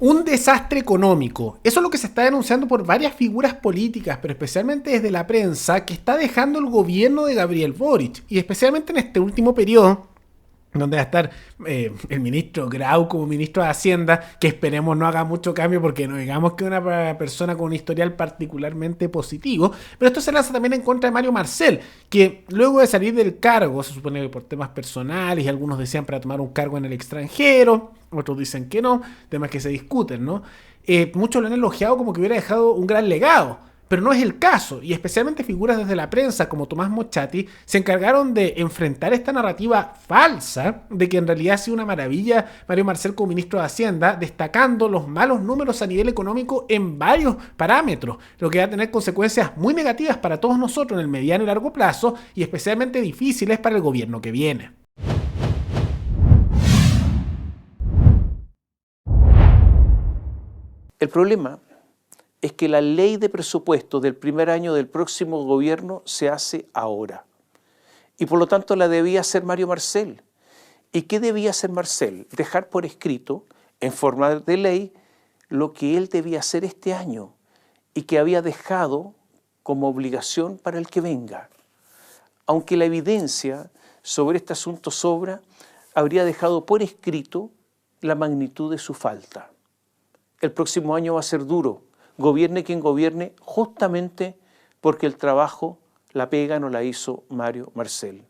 Un desastre económico. Eso es lo que se está denunciando por varias figuras políticas, pero especialmente desde la prensa, que está dejando el gobierno de Gabriel Boric. Y especialmente en este último periodo, donde va a estar el ministro Grau como ministro de Hacienda, que esperemos no haga mucho cambio porque no digamos que una persona con un historial particularmente positivo, pero esto se lanza también en contra de Mario Marcel, que luego de salir del cargo, se supone que por temas personales, y algunos decían para tomar un cargo en el extranjero, otros dicen que no, temas que se discuten, ¿no? Muchos lo han elogiado como que hubiera dejado un gran legado, pero no es el caso, y especialmente figuras desde la prensa como Tomás Mochati se encargaron de enfrentar esta narrativa falsa de que en realidad ha sido una maravilla Mario Marcel como ministro de Hacienda, destacando los malos números a nivel económico en varios parámetros, lo que va a tener consecuencias muy negativas para todos nosotros en el mediano y largo plazo y especialmente difíciles para el gobierno que viene. El problema es que la ley de presupuesto del primer año del próximo gobierno se hace ahora. Y por lo tanto la debía hacer Mario Marcel. ¿Y qué debía hacer Marcel? Dejar por escrito, en forma de ley, lo que él debía hacer este año y que había dejado como obligación para el que venga. Aunque la evidencia sobre este asunto sobra, habría dejado por escrito la magnitud de su falta. El próximo año va a ser duro, gobierne quien gobierne, justamente porque el trabajo, la pega, no la hizo Mario Marcel.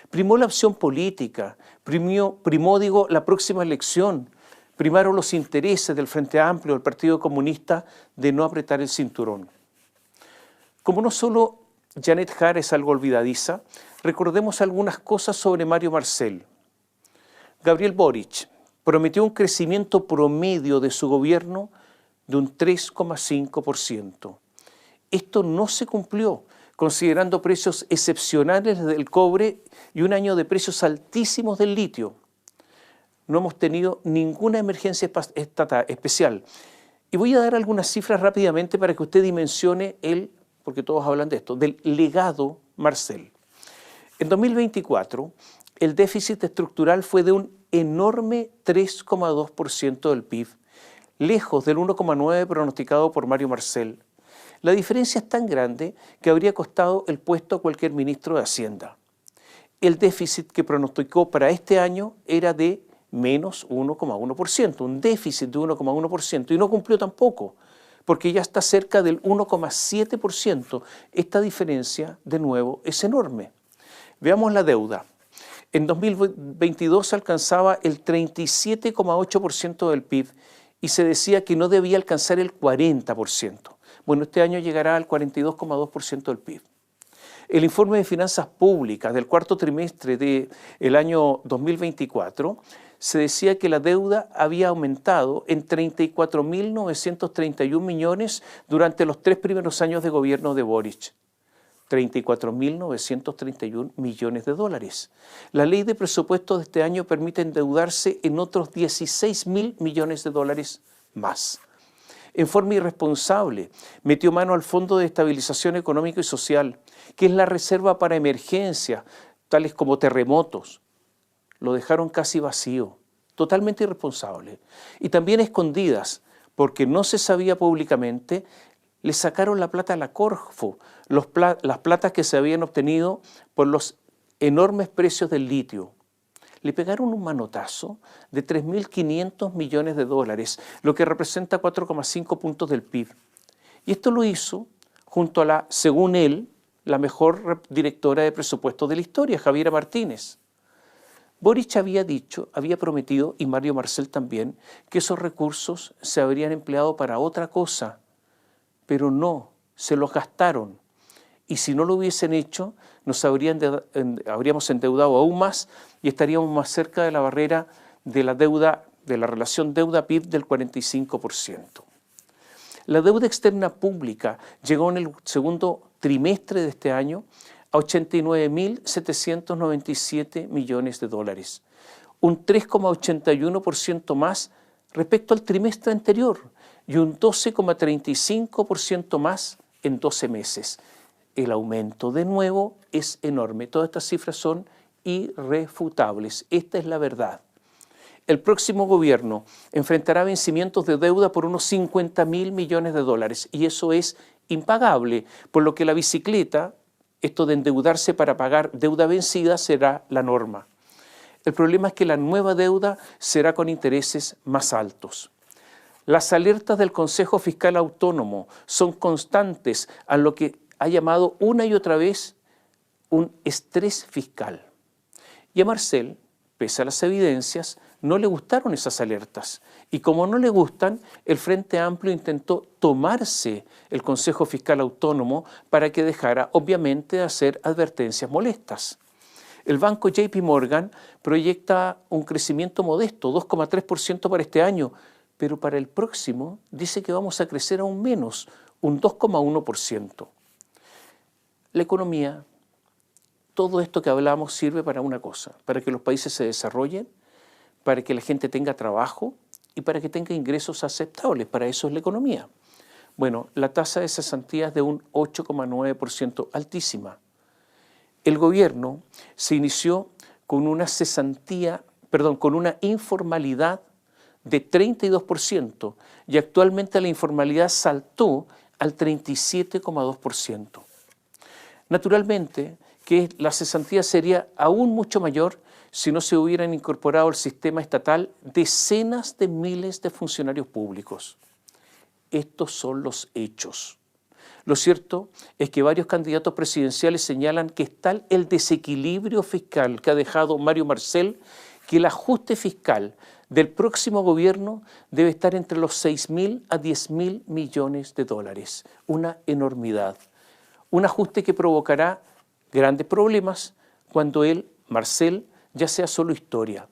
Primó la opción política, primó, la próxima elección, primaron los intereses del Frente Amplio, del Partido Comunista, de no apretar el cinturón. Como no solo Janet Jara es algo olvidadiza, recordemos algunas cosas sobre Mario Marcel. Gabriel Boric prometió un crecimiento promedio de su gobierno de un 3,5%. Esto no se cumplió, considerando precios excepcionales del cobre y un año de precios altísimos del litio. No hemos tenido ninguna emergencia especial. Y voy a dar algunas cifras rápidamente para que usted dimensione porque todos hablan de esto, del legado Marcel. En 2024, el déficit estructural fue de un enorme 3,2% del PIB, lejos del 1,9% pronosticado por Mario Marcel. La diferencia es tan grande que habría costado el puesto a cualquier ministro de Hacienda. El déficit que pronosticó para este año era de menos 1,1%, un déficit de 1,1%, y no cumplió tampoco, porque ya está cerca del 1,7%. Esta diferencia, de nuevo, es enorme. Veamos la deuda. En 2022 alcanzaba el 37,8% del PIB y se decía que no debía alcanzar el 40%. Bueno, este año llegará al 42,2% del PIB. El informe de finanzas públicas del cuarto trimestre del año 2024 se decía que la deuda había aumentado en 34.931 millones durante los 3 primeros años de gobierno de Boric. 34.931 millones de dólares. La ley de presupuesto de este año permite endeudarse en otros 16.000 millones de dólares más. En forma irresponsable, metió mano al Fondo de Estabilización Económica y Social, que es la reserva para emergencias, tales como terremotos. Lo dejaron casi vacío, totalmente irresponsable. Y también escondidas, porque no se sabía públicamente, le sacaron la plata a la Corfo, las platas que se habían obtenido por los enormes precios del litio. Le pegaron un manotazo de 3.500 millones de dólares, lo que representa 4,5 puntos del PIB. Y esto lo hizo junto a según él, la mejor directora de presupuesto de la historia, Javiera Martínez. Boric había prometido, y Mario Marcel también, que esos recursos se habrían empleado para otra cosa, pero no, se los gastaron. Y si no lo hubiesen hecho, habríamos endeudado aún más y estaríamos más cerca de la barrera de la deuda, de la relación deuda-PIB del 45%. La deuda externa pública llegó en el segundo trimestre de este año a 89.797 millones de dólares, un 3,81% más respecto al trimestre anterior y un 12,35% más en 12 meses. El aumento, de nuevo, es enorme. Todas estas cifras son irrefutables. Esta es la verdad. el próximo gobierno enfrentará vencimientos de deuda por unos 50.000 millones de dólares y eso es impagable, por lo que la bicicleta, esto de endeudarse para pagar deuda vencida, será la norma. El problema es que la nueva deuda será con intereses más altos. Las alertas del Consejo Fiscal Autónomo son constantes a lo que ha llamado una y otra vez un estrés fiscal. Y a Marcel, pese a las evidencias, no le gustaron esas alertas. Y como no le gustan, el Frente Amplio intentó tomarse el Consejo Fiscal Autónomo para que dejara, obviamente, de hacer advertencias molestas. El banco JP Morgan proyecta un crecimiento modesto, 2,3% para este año, pero para el próximo dice que vamos a crecer aún menos, un 2,1%. La economía, todo esto que hablamos sirve para una cosa, para que los países se desarrollen, para que la gente tenga trabajo y para que tenga ingresos aceptables. Para eso es la economía. Bueno, la tasa de cesantía es de un 8,9%, altísima. El gobierno se inició con una con una informalidad de 32% y actualmente la informalidad saltó al 37,2%. Naturalmente que la cesantía sería aún mucho mayor si no se hubieran incorporado al sistema estatal decenas de miles de funcionarios públicos. Estos son los hechos. Lo cierto es que varios candidatos presidenciales señalan que es tal el desequilibrio fiscal que ha dejado Mario Marcel que el ajuste fiscal del próximo gobierno debe estar entre los 6.000 a 10.000 millones de dólares. Una enormidad. Un ajuste que provocará grandes problemas cuando Marcel, ya sea solo historia.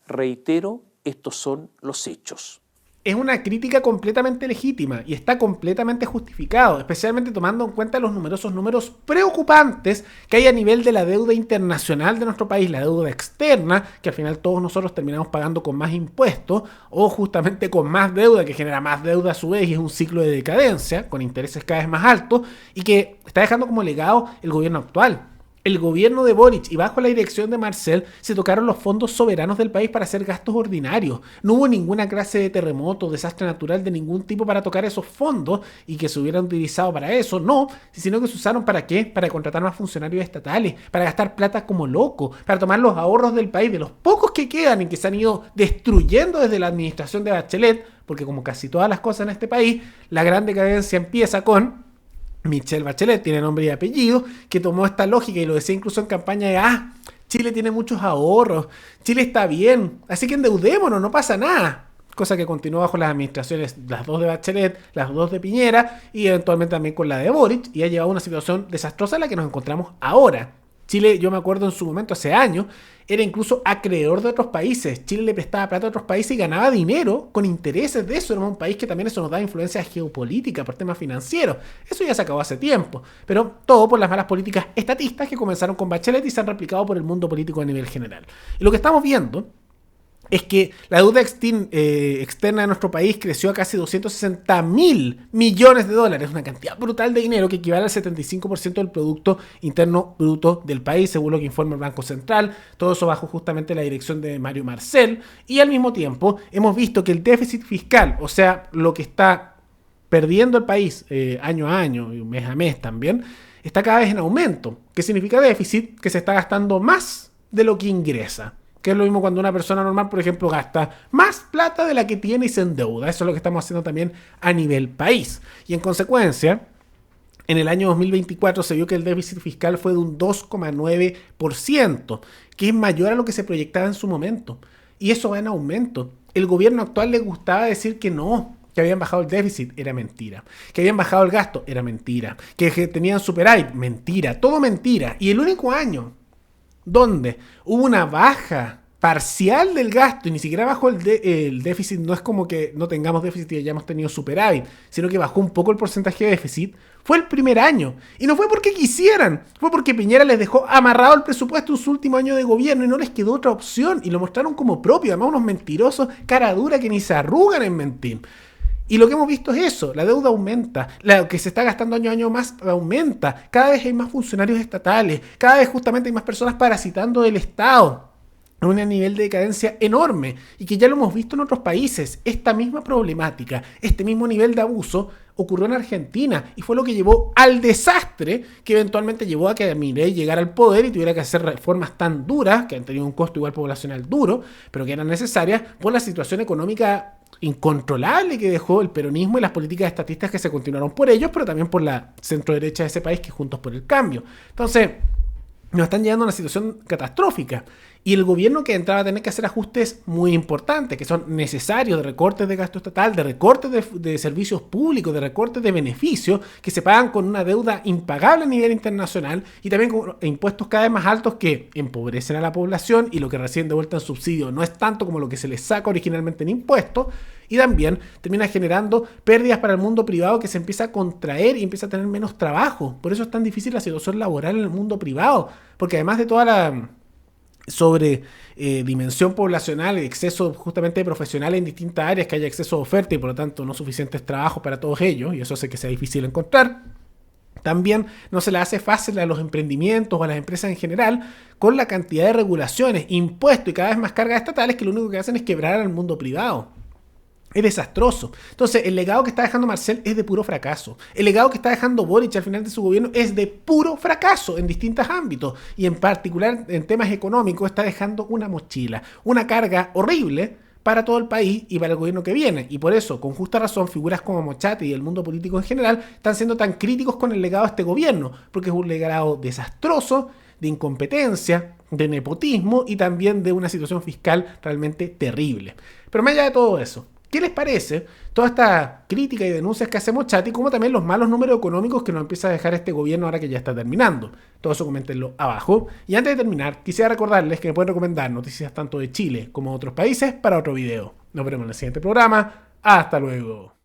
Reitero, estos son los hechos. Es una crítica completamente legítima y está completamente justificado, especialmente tomando en cuenta los numerosos números preocupantes que hay a nivel de la deuda internacional de nuestro país, la deuda externa, que al final todos nosotros terminamos pagando con más impuestos o justamente con más deuda, que genera más deuda a su vez y es un ciclo de decadencia con intereses cada vez más altos y que está dejando como legado el gobierno actual. El gobierno de Boric y bajo la dirección de Marcel se tocaron los fondos soberanos del país para hacer gastos ordinarios. No hubo ninguna clase de terremoto, desastre natural de ningún tipo para tocar esos fondos y que se hubieran utilizado para eso. No, sino que se usaron ¿para qué? Para contratar más funcionarios estatales, para gastar plata como loco, para tomar los ahorros del país, de los pocos que quedan y que se han ido destruyendo desde la administración de Bachelet, porque como casi todas las cosas en este país, la gran decadencia empieza con Michelle Bachelet, tiene nombre y apellido, que tomó esta lógica y lo decía incluso en campaña de Chile tiene muchos ahorros, Chile está bien, así que endeudémonos, no pasa nada. Cosa que continuó bajo las administraciones, las dos de Bachelet, las dos de Piñera y eventualmente también con la de Boric, y ha llevado a una situación desastrosa en la que nos encontramos ahora. Chile, yo me acuerdo en su momento, hace años, era incluso acreedor de otros países. Chile le prestaba plata a otros países y ganaba dinero con intereses de eso. Era un país que también eso nos da influencia geopolítica por temas financieros. Eso ya se acabó hace tiempo. Pero todo por las malas políticas estatistas que comenzaron con Bachelet y se han replicado por el mundo político a nivel general. Y lo que estamos viendo es que la deuda externa de nuestro país creció a casi 260.000 millones de dólares, una cantidad brutal de dinero que equivale al 75% del Producto Interno Bruto del país, según lo que informa el Banco Central, todo eso bajo justamente la dirección de Mario Marcel, y al mismo tiempo hemos visto que el déficit fiscal, o sea, lo que está perdiendo el país año a año y mes a mes también, está cada vez en aumento. ¿Qué significa déficit? Que se está gastando más de lo que ingresa. Que es lo mismo cuando una persona normal, por ejemplo, gasta más plata de la que tiene y se endeuda. Eso es lo que estamos haciendo también a nivel país. Y en consecuencia, en el año 2024 se vio que el déficit fiscal fue de un 2,9%, que es mayor a lo que se proyectaba en su momento. Y eso va en aumento. El gobierno actual le gustaba decir que no, que habían bajado el déficit, era mentira. Que habían bajado el gasto, era mentira. Que tenían superávit, mentira. Todo mentira. Y el único año donde hubo una baja parcial del gasto y ni siquiera bajó el déficit, no es como que no tengamos déficit y hayamos tenido superávit, sino que bajó un poco el porcentaje de déficit, fue el primer año. Y no fue porque quisieran, fue porque Piñera les dejó amarrado el presupuesto en su último año de gobierno y no les quedó otra opción y lo mostraron como propio, además unos mentirosos, cara dura que ni se arrugan en mentir. Y lo que hemos visto es eso, la deuda aumenta, lo que se está gastando año a año más aumenta, cada vez hay más funcionarios estatales, cada vez justamente hay más personas parasitando del Estado. a un nivel de decadencia enorme y que ya lo hemos visto en otros países. Esta misma problemática, este mismo nivel de abuso ocurrió en Argentina y fue lo que llevó al desastre que eventualmente llevó a que Milei llegara al poder y tuviera que hacer reformas tan duras, que han tenido un costo igual poblacional duro, pero que eran necesarias por la situación económica incontrolable que dejó el peronismo y las políticas estatistas que se continuaron por ellos, pero también por la centroderecha de ese país, que es Juntos por el Cambio. Entonces, nos están llevando a una situación catastrófica. Y el gobierno que entraba a tener que hacer ajustes muy importantes, que son necesarios, de recortes de gasto estatal, de recortes de servicios públicos, de recortes de beneficios, que se pagan con una deuda impagable a nivel internacional y también con impuestos cada vez más altos que empobrecen a la población, y lo que reciben de vuelta en subsidio no es tanto como lo que se les saca originalmente en impuestos, y también termina generando pérdidas para el mundo privado, que se empieza a contraer y empieza a tener menos trabajo. Por eso es tan difícil la situación laboral en el mundo privado, porque además de toda la dimensión poblacional, exceso justamente de profesionales en distintas áreas, que haya exceso de oferta y por lo tanto no suficientes trabajos para todos ellos, y eso hace que sea difícil encontrar. También no se le hace fácil a los emprendimientos o a las empresas en general, con la cantidad de regulaciones, impuestos y cada vez más cargas estatales, que lo único que hacen es quebrar al mundo privado. Es desastroso. Entonces, el legado que está dejando Marcel es de puro fracaso. El legado que está dejando Boric al final de su gobierno es de puro fracaso en distintos ámbitos. Y en particular, en temas económicos, está dejando una mochila, una carga horrible para todo el país y para el gobierno que viene. Y por eso, con justa razón, figuras como Mochati y el mundo político en general están siendo tan críticos con el legado de este gobierno, porque es un legado desastroso, de incompetencia, de nepotismo y también de una situación fiscal realmente terrible. Pero más allá de todo eso, ¿qué les parece toda esta crítica y denuncias que hace Mochati, como también los malos números económicos que nos empieza a dejar este gobierno ahora que ya está terminando? Todo eso coméntenlo abajo. Y antes de terminar, quisiera recordarles que me pueden recomendar noticias tanto de Chile como de otros países para otro video. Nos veremos en el siguiente programa. Hasta luego.